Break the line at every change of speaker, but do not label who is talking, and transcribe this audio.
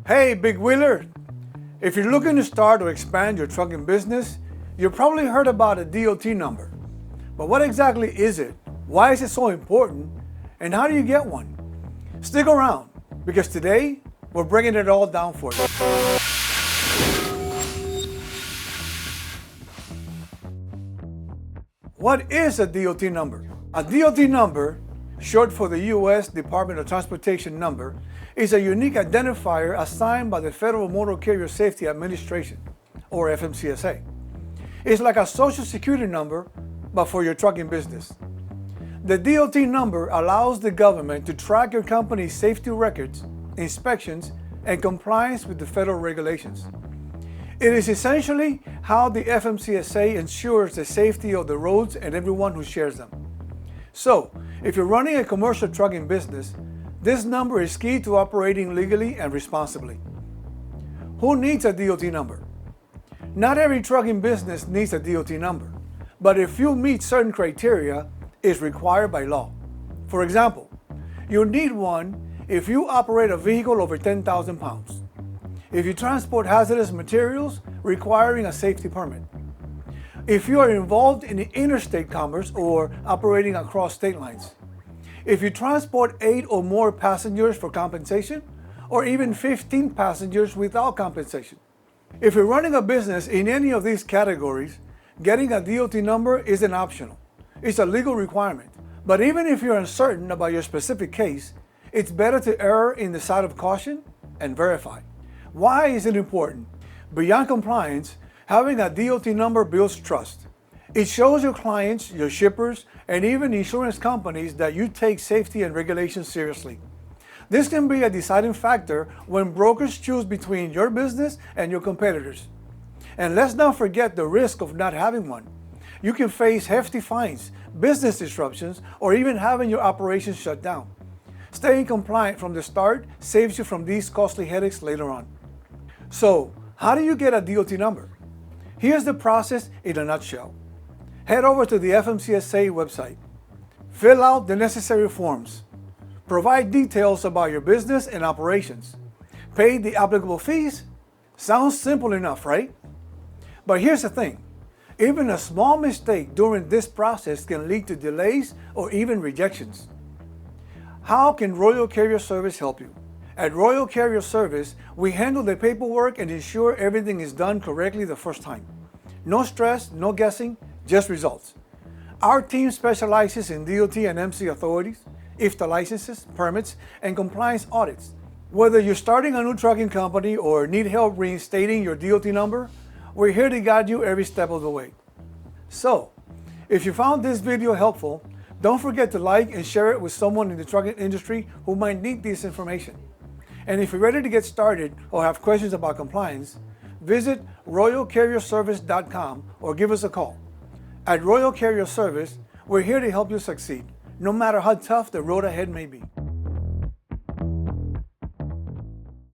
Hey, big wheeler! If you're looking to start or expand your trucking business, you've probably heard about a DOT number. But what exactly is it? Why is it so important? And how do you get one? Stick around, because today we're breaking it all down for you. What is a DOT number? A DOT number, short for the U.S. Department of Transportation number, is a unique identifier assigned by the Federal Motor Carrier Safety Administration, or FMCSA. It's like a social security number, but for your trucking business. The DOT number allows the government to track your company's safety records, inspections, and compliance with the federal regulations. It is essentially how the FMCSA ensures the safety of the roads and everyone who shares them. So, if you're running a commercial trucking business, this number is key to operating legally and responsibly. Who needs a DOT number? Not every trucking business needs a DOT number, but if you meet certain criteria, it's required by law. For example, you'll need one if you operate a vehicle over 10,000 pounds, if you transport hazardous materials requiring a safety permit, if you are involved in interstate commerce or operating across state lines, if you transport 8 or more passengers for compensation, or even 15 passengers without compensation. If you're running a business in any of these categories, getting a DOT number isn't optional. It's a legal requirement. But even if you're uncertain about your specific case, it's better to err in the side of caution and verify. Why is it important? Beyond compliance, having a DOT number builds trust. It shows your clients, your shippers, and even insurance companies that you take safety and regulations seriously. This can be a deciding factor when brokers choose between your business and your competitors. And let's not forget the risk of not having one. You can face hefty fines, business disruptions, or even having your operations shut down. Staying compliant from the start saves you from these costly headaches later on. So, how do you get a DOT number? Here's the process in a nutshell. Head over to the FMCSA website. Fill out the necessary forms. Provide details about your business and operations. Pay the applicable fees. Sounds simple enough, right? But here's the thing. Even a small mistake during this process can lead to delays or even rejections. How can Royal Carrier Service help you? At Royal Carrier Service, we handle the paperwork and ensure everything is done correctly the first time. No stress, no guessing, just results. Our team specializes in DOT and MC authorities, IFTA licenses, permits, and compliance audits. Whether you're starting a new trucking company or need help reinstating your DOT number, we're here to guide you every step of the way. So, if you found this video helpful, don't forget to like and share it with someone in the trucking industry who might need this information. And if you're ready to get started or have questions about compliance, visit royalcarrierservice.com or give us a call. At Royal Carrier Service, we're here to help you succeed, no matter how tough the road ahead may be.